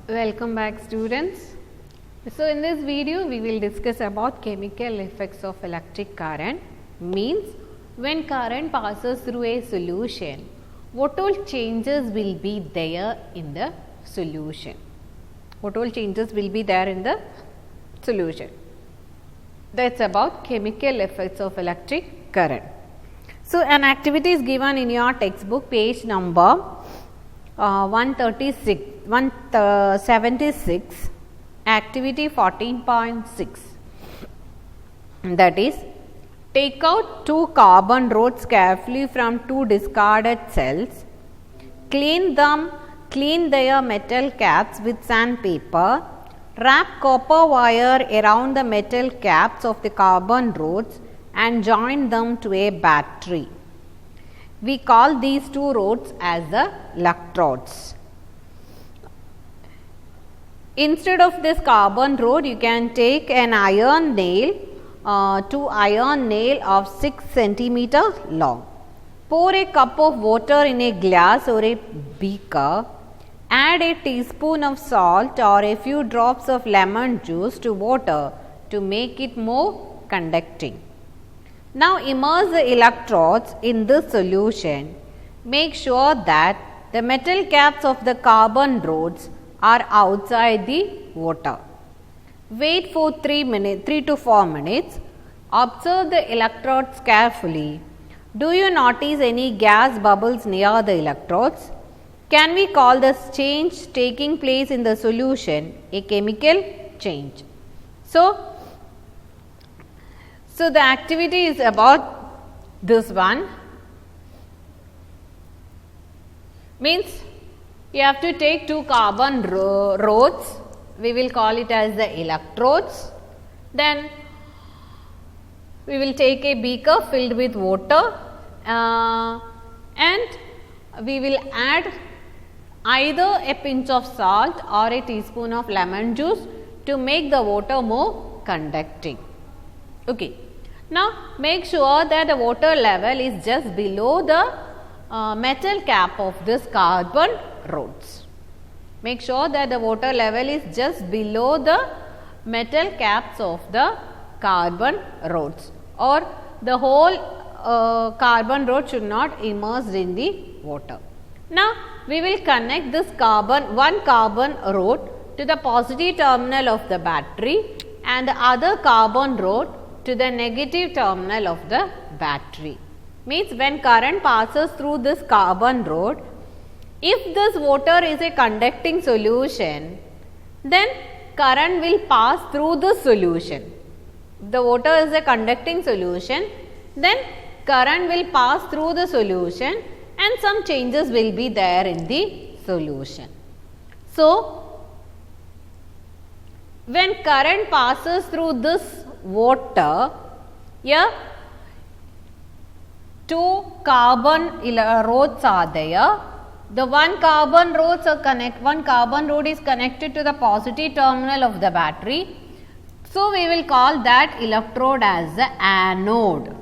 Welcome back, students. So in this video we will discuss about chemical effects of electric current. Means when current passes through a solution, what all changes will be there in the solution? What all changes will be there in the solution? That's about chemical effects of electric current. So an activity is given in your textbook, page number 176, activity 14.6, that is, take out 2 carbon rods carefully from 2 discarded cells, clean their metal caps with sandpaper, wrap copper wire around the metal caps of the carbon rods and join them to a battery. We call these 2 rods as the electrodes. Instead of this carbon rod, you can take an iron nail, 2 iron nail of 6 centimeter long. Pour a cup of water in a glass or a beaker. Add a teaspoon of salt or a few drops of lemon juice to water to make it more conducting. Now immerse the electrodes in this solution. Make sure that the metal caps of the carbon rods are outside the water. Wait for 3 to 4 minutes. Observe the electrodes carefully. Do you notice any gas bubbles near the electrodes? Can we call this change taking place in the solution a chemical change? So the activity is about this one. Means you have to take 2 carbon rods, we will call it as the electrodes. Then we will take a beaker filled with water and we will add either a pinch of salt or a teaspoon of lemon juice to make the water more conducting. Okay. Now make sure that the water level is just below the metal cap of this carbon rods. Make sure that the water level is just below the metal caps of the carbon rods, or the whole carbon rod should not immerse in the water. Now we will connect this one carbon rod to the positive terminal of the battery and the other carbon rod to the negative terminal of the battery. Means when current passes through this carbon rod, if this water is a conducting solution, then current will pass through the solution. If the water is a conducting solution, then current will pass through the solution and some changes will be there in the solution. So when current passes through this water, here 2 carbon rods are there. The one carbon rod is connected to the positive terminal of the battery. So we will call that electrode as the anode.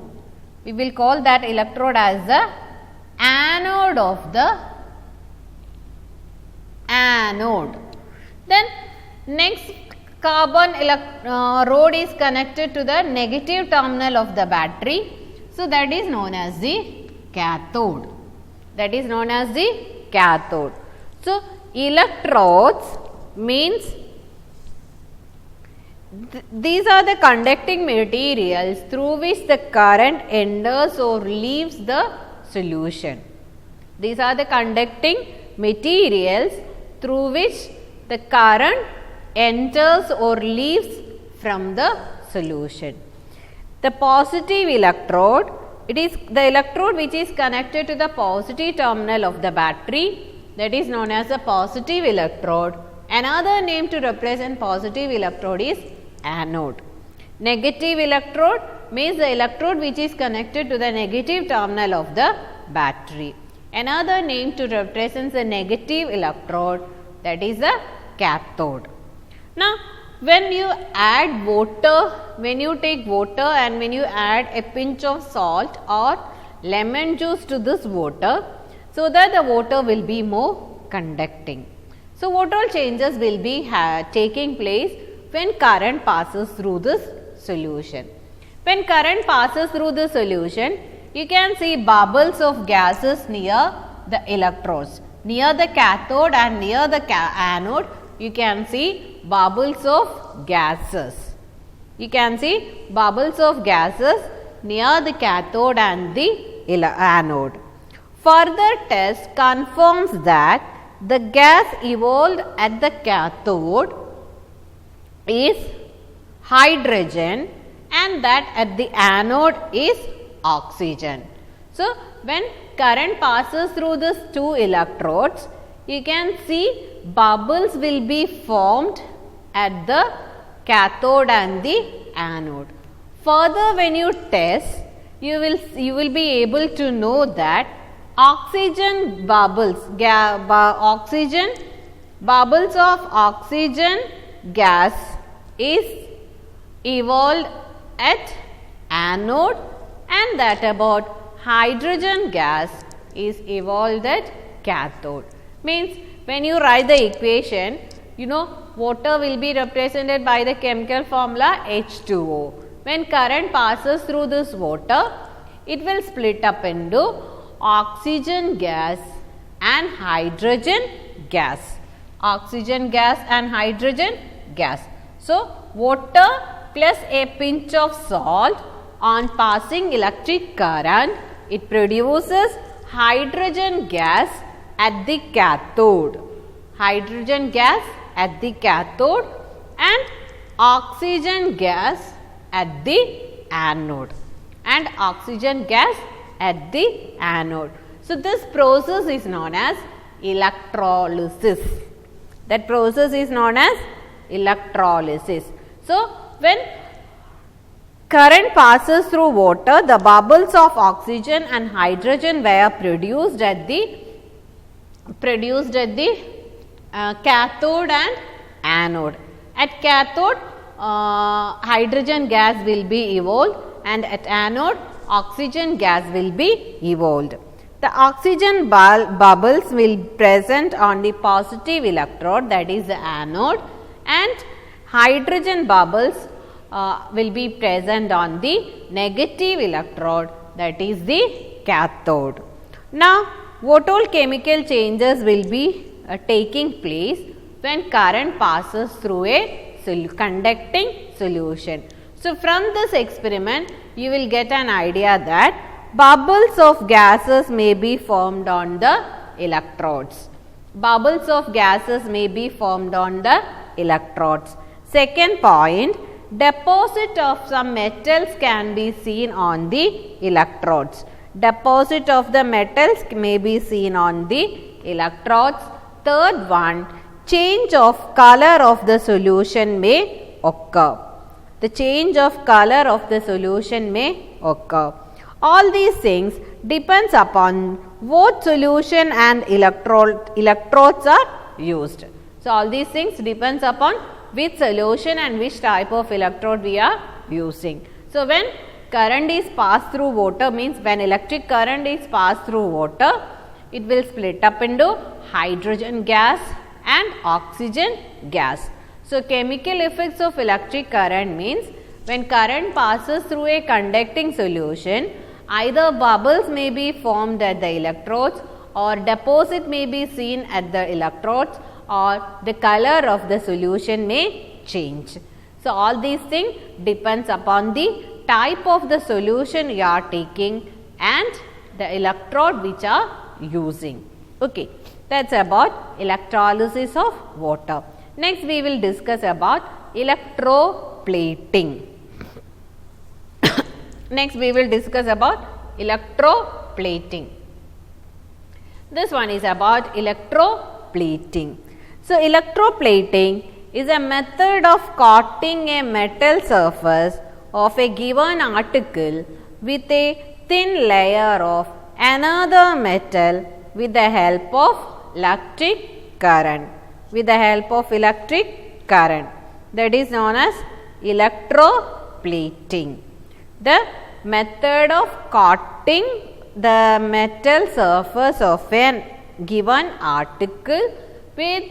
We will call that electrode as the anode of the anode. Then next carbon rod is connected to the negative terminal of the battery. So that is known as the cathode. That is known as the cathode. So electrodes means these are the conducting materials through which the current enters or leaves the solution. These are the conducting materials through which the current enters or leaves from the solution. The positive electrode, it is the electrode which is connected to the positive terminal of the battery, that is known as a positive electrode. Another name to represent positive electrode is anode. Negative electrode means the electrode which is connected to the negative terminal of the battery. Another name to represent the negative electrode, that is the cathode. Now when you add water, when you take water and when you add a pinch of salt or lemon juice to this water, so that the water will be more conducting. So, what all changes will be taking place when current passes through this solution? When current passes through the solution, you can see bubbles of gases near the electrodes. Near the cathode and near the anode, you can see bubbles of gases. You can see bubbles of gases near the cathode and the anode. Further test confirms that the gas evolved at the cathode is hydrogen and that at the anode is oxygen. So, when current passes through these two electrodes, you can see bubbles will be formed at the cathode and the anode. Further, when you test, you will be able to know that oxygen bubbles, bubbles of oxygen gas is evolved at anode and that about hydrogen gas is evolved at cathode. Means when you write the equation, you know water will be represented by the chemical formula H2O. When current passes through this water, it will split up into oxygen gas and hydrogen gas. Oxygen gas and hydrogen gas. So, water plus a pinch of salt on passing electric current, it produces hydrogen gas at the cathode. Hydrogen gas at the cathode and oxygen gas at the anode. And oxygen gas at the anode. So, this process is known as electrolysis. That process is known as electrolysis. So, when current passes through water, the bubbles of oxygen and hydrogen were produced at the cathode and anode. At cathode, hydrogen gas will be evolved and at anode, oxygen gas will be evolved. The oxygen bubbles will present on the positive electrode, that is the anode, and hydrogen bubbles will be present on the negative electrode, that is the cathode. Now, what all chemical changes will be taking place when current passes through a conducting solution? So, from this experiment, you will get an idea that bubbles of gases may be formed on the electrodes. Bubbles of gases may be formed on the electrodes. Second point, deposit of some metals can be seen on the electrodes. Deposit of the metals may be seen on the electrodes. Third one, change of color of the solution may occur. The change of color of the solution may occur. All these things depends upon what solution and electrodes are used. So, all these things depends upon which solution and which type of electrode we are using. So, when current is passed through water, means when electric current is passed through water, it will split up into hydrogen gas and oxygen gas. So, chemical effects of electric current means when current passes through a conducting solution, either bubbles may be formed at the electrodes or deposit may be seen at the electrodes or the color of the solution may change. So, all these things depends upon the type of the solution you are taking and the electrode which are using. Okay, that is about electrolysis of water. Next, we will discuss about electroplating. Next, we will discuss about electroplating. This one is about electroplating. So, electroplating is a method of coating a metal surface of a given article with a thin layer of another metal with the help of electric current. With the help of electric current, that is known as electroplating. The method of coating the metal surface of a given article with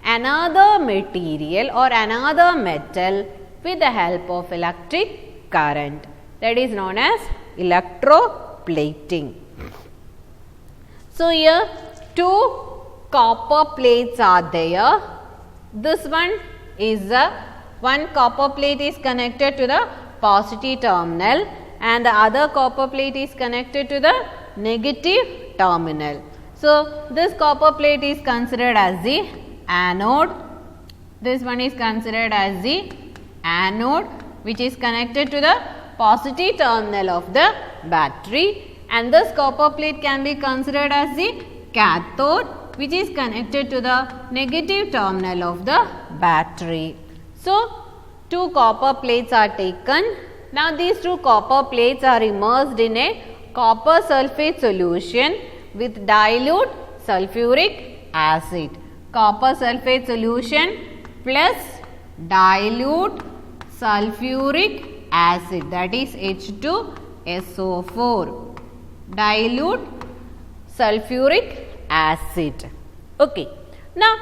another material or another metal with the help of electric current. That is known as electroplating. So, here two copper plates are there. This one is one copper plate is connected to the positive terminal and the other copper plate is connected to the negative terminal. So, this copper plate is considered as the anode. This one is considered as the anode, which is connected to the positive terminal of the battery, and this copper plate can be considered as the cathode, which is connected to the negative terminal of the battery. So, two copper plates are taken. Now, these two copper plates are immersed in a copper sulphate solution with dilute sulfuric acid. Copper sulphate solution plus dilute sulfuric acid, that is H2SO4, dilute sulfuric acid. Okay. Now,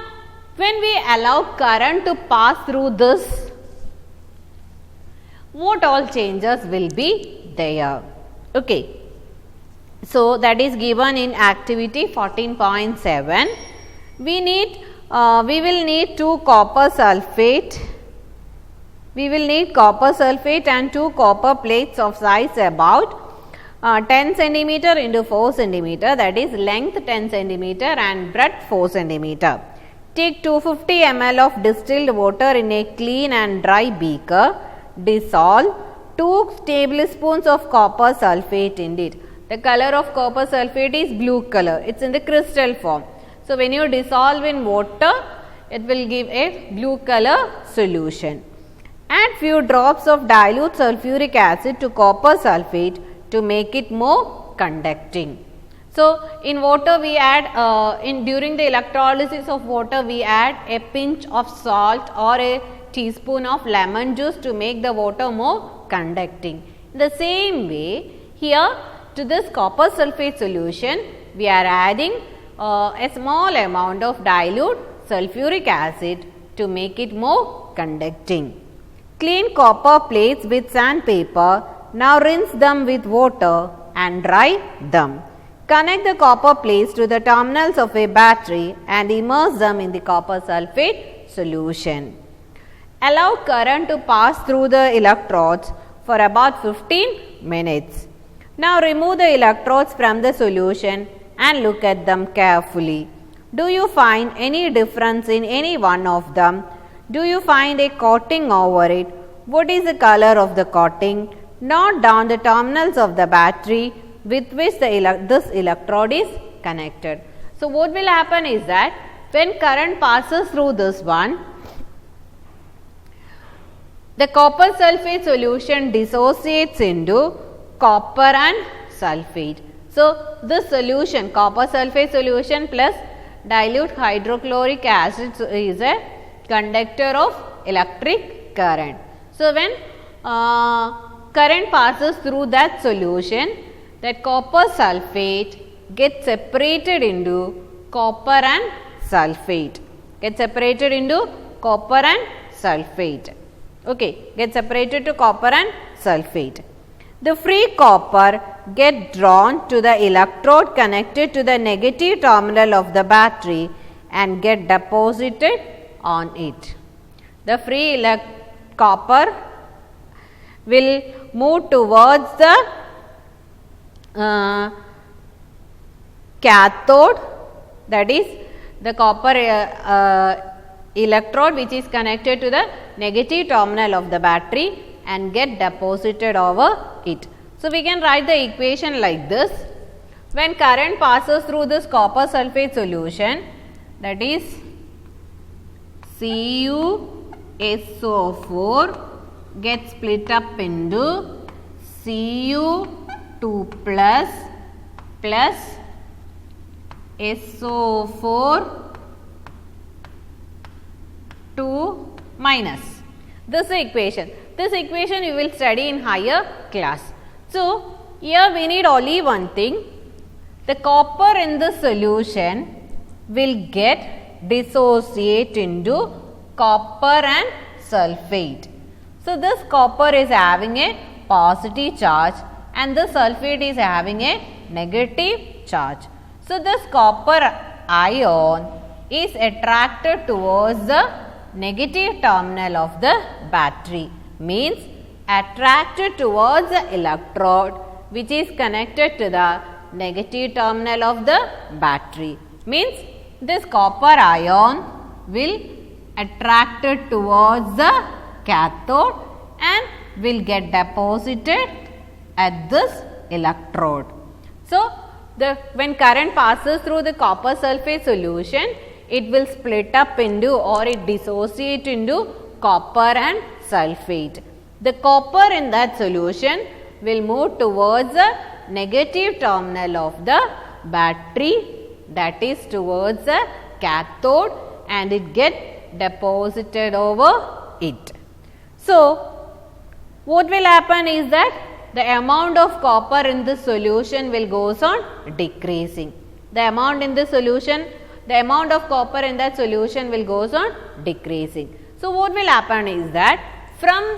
when we allow current to pass through this, what all changes will be there? Okay. So, that is given in activity 14.7. We will need two copper sulphate. We will need copper sulphate and two copper plates of size about 10 centimeter into 4 centimeter, that is length 10 centimeter and breadth 4 centimeter. Take 250 ml of distilled water in a clean and dry beaker. Dissolve 2 tablespoons of copper sulphate in it. The color of copper sulphate is blue color. It is in the crystal form. So, when you dissolve in water, it will give a blue color solution. Add few drops of dilute sulfuric acid to copper sulphate to make it more conducting. So, in water we add, during the electrolysis of water we add a pinch of salt or a teaspoon of lemon juice to make the water more conducting. In the same way, here to this copper sulphate solution, we are adding a small amount of dilute sulfuric acid to make it more conducting. Clean copper plates with sandpaper. Now rinse them with water and dry them. Connect the copper plates to the terminals of a battery and immerse them in the copper sulphate solution. Allow current to pass through the electrodes for about 15 minutes. Now remove the electrodes from the solution and look at them carefully. Do you find any difference in any one of them? Do you find a coating over it? What is the color of the coating? Note down the terminals of the battery with which this electrode is connected. So, what will happen is that when current passes through this one, the copper sulphate solution dissociates into copper and sulphate. So, this solution, copper sulphate solution plus dilute hydrochloric acid is a conductor of electric current. So, when current passes through that solution, that copper sulphate gets separated into copper and sulphate. Gets separated into copper and sulphate. Okay, gets separated to copper and sulphate. The free copper gets drawn to the electrode connected to the negative terminal of the battery and get deposited on it. The free copper will move towards the cathode, that is the copper electrode which is connected to the negative terminal of the battery and get deposited over it. So, we can write the equation like this. When current passes through this copper sulphate solution, that is CuSO4 gets split up into Cu2 plus SO4 2 minus. This is the equation. This equation you will study in higher class. So, here we need only one thing. The copper in the solution will get dissociate into copper and sulfate. So, this copper is having a positive charge and the sulfate is having a negative charge. So, this copper ion is attracted towards the negative terminal of the battery, means attracted towards the electrode which is connected to the negative terminal of the battery, means this copper ion will attracted towards the cathode and will get deposited at this electrode. So, when current passes through the copper sulfate solution, it will split up into or it dissociate into copper and sulfate. The copper in that solution will move towards the negative terminal of the battery, that is towards the cathode, and it get deposited over it. So, what will happen is that the amount of copper in the solution will goes on decreasing. The amount of copper in that solution will goes on decreasing. So, what will happen is that from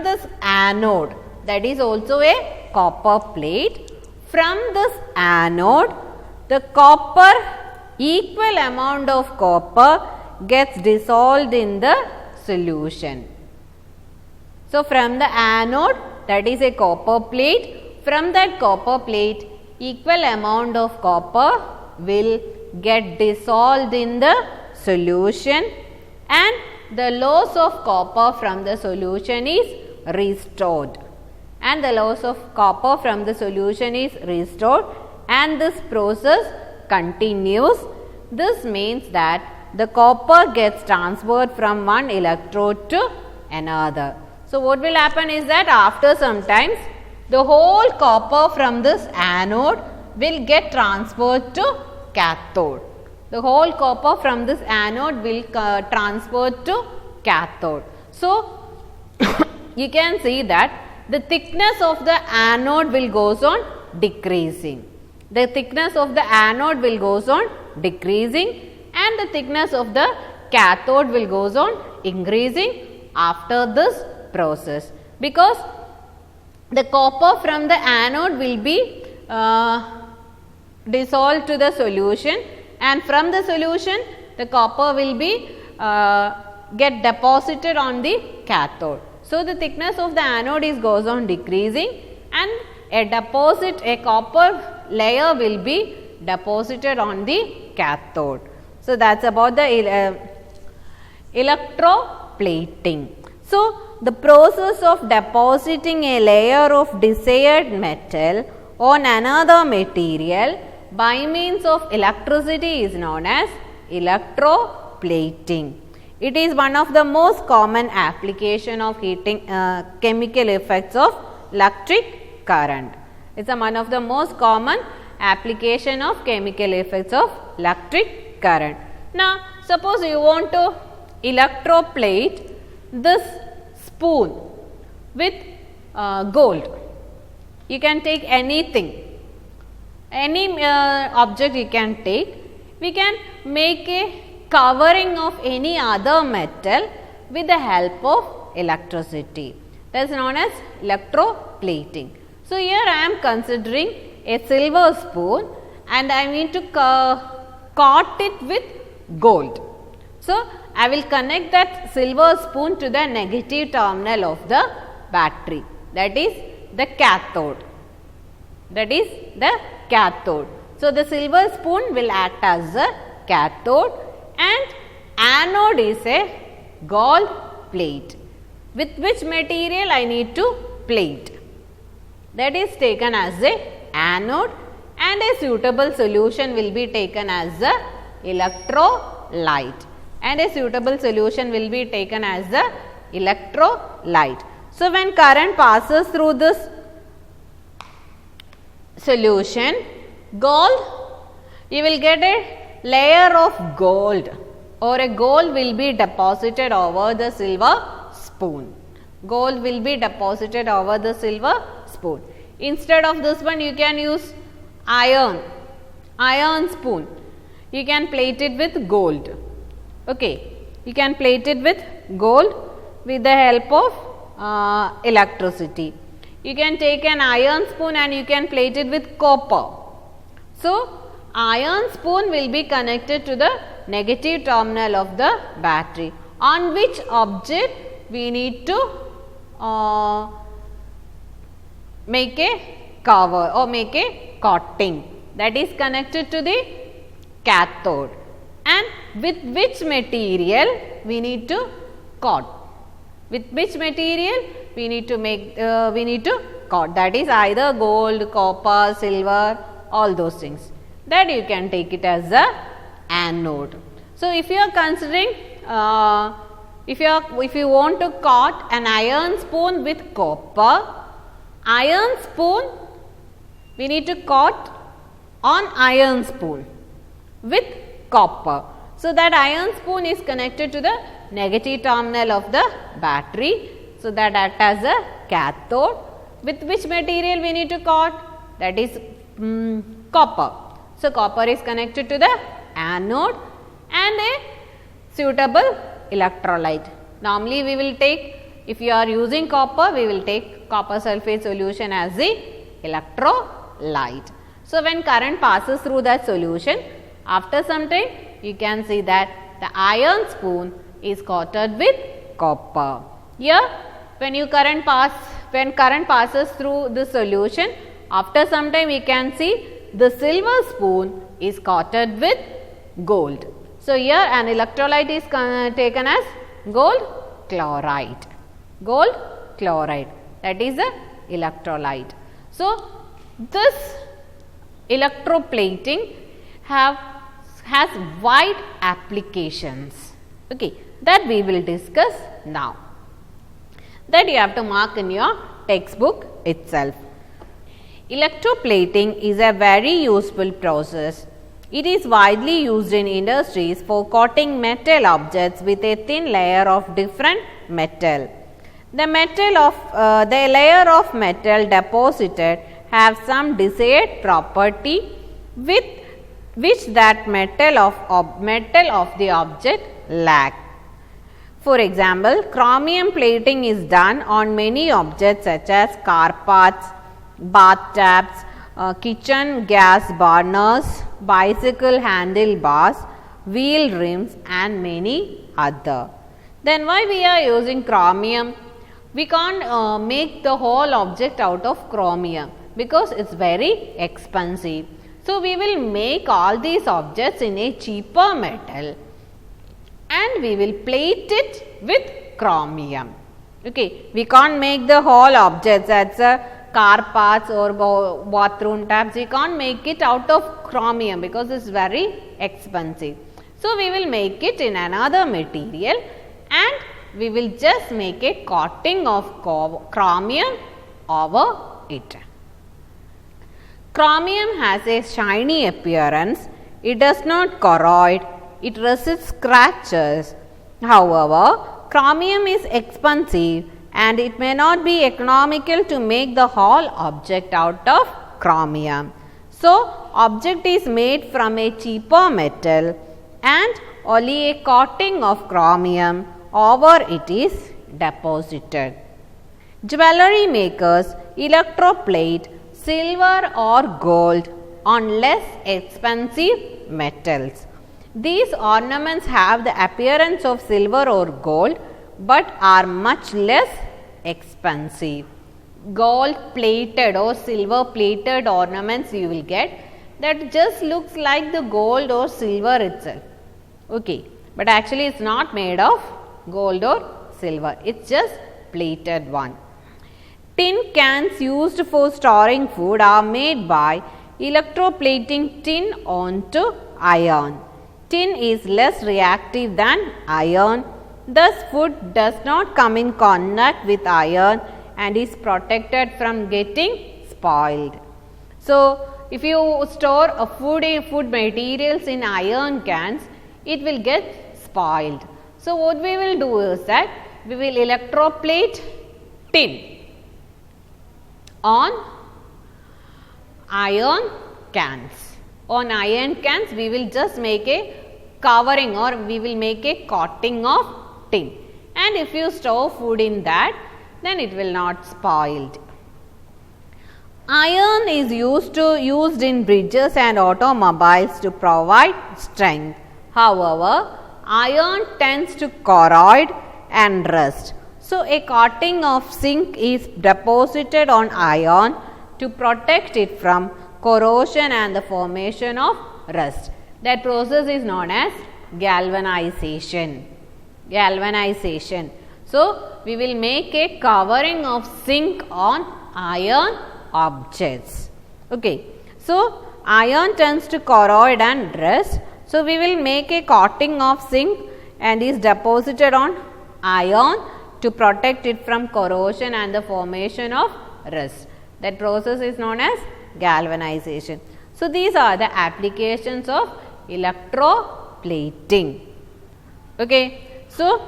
this anode, that is also a copper plate, from this anode the copper, equal amount of copper gets dissolved in the solution. So, from the anode, that is a copper plate, from that copper plate equal amount of copper will get dissolved in the solution and the loss of copper from the solution is restored, and the loss of copper from the solution is restored, and this process continues. This means that the copper gets transferred from one electrode to another. So, what will happen is that after some times the whole copper from this anode will get transferred to cathode. The whole copper from this anode will transfer to cathode. So, you can see that the thickness of the anode will goes on decreasing. The thickness of the anode will goes on decreasing and the thickness of the cathode will goes on increasing after this process, because the copper from the anode will be dissolved to the solution, and from the solution the copper will be get deposited on the cathode. So, the thickness of the anode is goes on decreasing and a copper layer will be deposited on the cathode. So, that is about the electroplating. So, the process of depositing a layer of desired metal on another material by means of electricity is known as electroplating. It is one of the most common application of heating chemical effects of electric current. It is one of the most common application of chemical effects of electric current. Now, suppose you want to electroplate this spoon with gold. You can take anything, any object you can take. We can make a covering of any other metal with the help of electricity. That is known as electroplating. So, here I am considering a silver spoon and I need to coat it with gold. So, I will connect that silver spoon to the negative terminal of the battery, that is the cathode. That is the cathode. So, the silver spoon will act as a cathode and anode is a gold plate. With which material I need to plate? That is taken as a anode and a suitable solution will be taken as a electrolyte. And a suitable solution will be taken as the electrolyte. So, when current passes through this solution, gold, you will get a layer of gold or a gold will be deposited over the silver spoon. Gold will be deposited over the silver spoon. Instead of this one, you can use iron spoon. you can plate it with gold. Okay, you can plate it with gold with the help of electricity. You can take an iron spoon and you can plate it with copper. So, iron spoon will be connected to the negative terminal of the battery, on which object we need to make a cover or make a coating, that is connected to the cathode, and with which material we need to coat. With which material we need to coat, that is either gold, copper, silver, all those things. That you can take it as a anode. So, if you are considering if you want to coat an iron spoon with copper, iron spoon we need to coat on iron spoon with copper. So, that iron spoon is connected to the negative terminal of the battery. So, that acts as a cathode. With which material we need to coat? That is copper. So, copper is connected to the anode and a suitable electrolyte. Normally, we will take, if you are using copper, we will take copper sulphate solution as the electrolyte. So, when current passes through that solution, after some time you can see that the iron spoon is coated with copper. Here, when current passes through the solution, after some time we can see the silver spoon is coated with gold. So, here an electrolyte is taken as gold chloride. Gold chloride, that is the electrolyte. So, this electroplating has wide applications, okay, that we will discuss now. That you have to mark in your textbook itself. Electroplating is a very useful process. It is widely used in industries for coating metal objects with a thin layer of different metal. The layer of metal deposited have some desired property with which that metal of the object lack. For example, chromium plating is done on many objects such as car parts, bathtubs, kitchen gas burners, bicycle handlebars, wheel rims and many other. Then why we are using chromium? We can't make the whole object out of chromium because it is very expensive. So, we will make all these objects in a cheaper metal and we will plate it with chromium. Okay. We can't make the whole objects as car parts or bathroom taps, we can't make it out of chromium because it is very expensive. So, we will make it in another material and we will just make a coating of chromium over it. Chromium has a shiny appearance, it does not corrode, it resists scratches. However, chromium is expensive and it may not be economical to make the whole object out of chromium. So, object is made from a cheaper metal and only a coating of chromium over it is deposited. Jewellery makers electroplate silver or gold on less expensive metals. These ornaments have the appearance of silver or gold but are much less expensive. Gold plated or silver plated ornaments you will get that just looks like the gold or silver itself, okay, but actually it is not made of gold or silver, it is just plated one. Tin cans used for storing food are made by electroplating tin onto iron. Tin is less reactive than iron, thus food does not come in contact with iron and is protected from getting spoiled. So, if you store a food materials in iron cans, it will get spoiled. So, what we will do is that we will electroplate tin on iron cans. On iron cans, we will just make a covering or we will make a coating of tin. And if you store food in that, then it will not spoil. Iron is used in bridges and automobiles to provide strength. However, iron tends to corrode and rust. So, a coating of zinc is deposited on iron to protect it from corrosion and the formation of rust. That process is known as galvanization. So, we will make a covering of zinc on iron objects. Okay. So, iron tends to corrode and rust. So, we will make a coating of zinc and is deposited on iron to protect it from corrosion and the formation of rust. That process is known as galvanization. So, these are the applications of electroplating. Okay. So,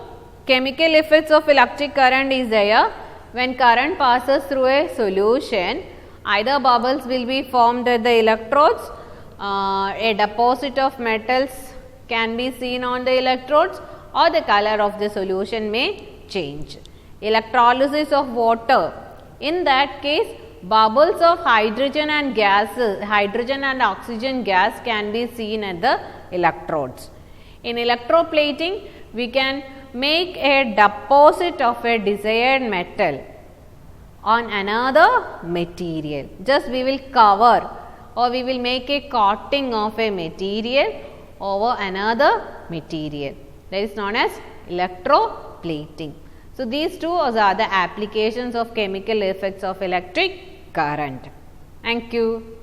chemical effects of electric current is there. When current passes through a solution, either bubbles will be formed at the electrodes, a deposit of metals can be seen on the electrodes, or the color of the solution may change. Electrolysis of water, in that case bubbles of hydrogen and oxygen gas can be seen at the electrodes. In electroplating, we can make a deposit of a desired metal on another material. Just we will cover or we will make a coating of a material over another material. That is known as electroplating. So, these two are the applications of chemical effects of electric current. Thank you.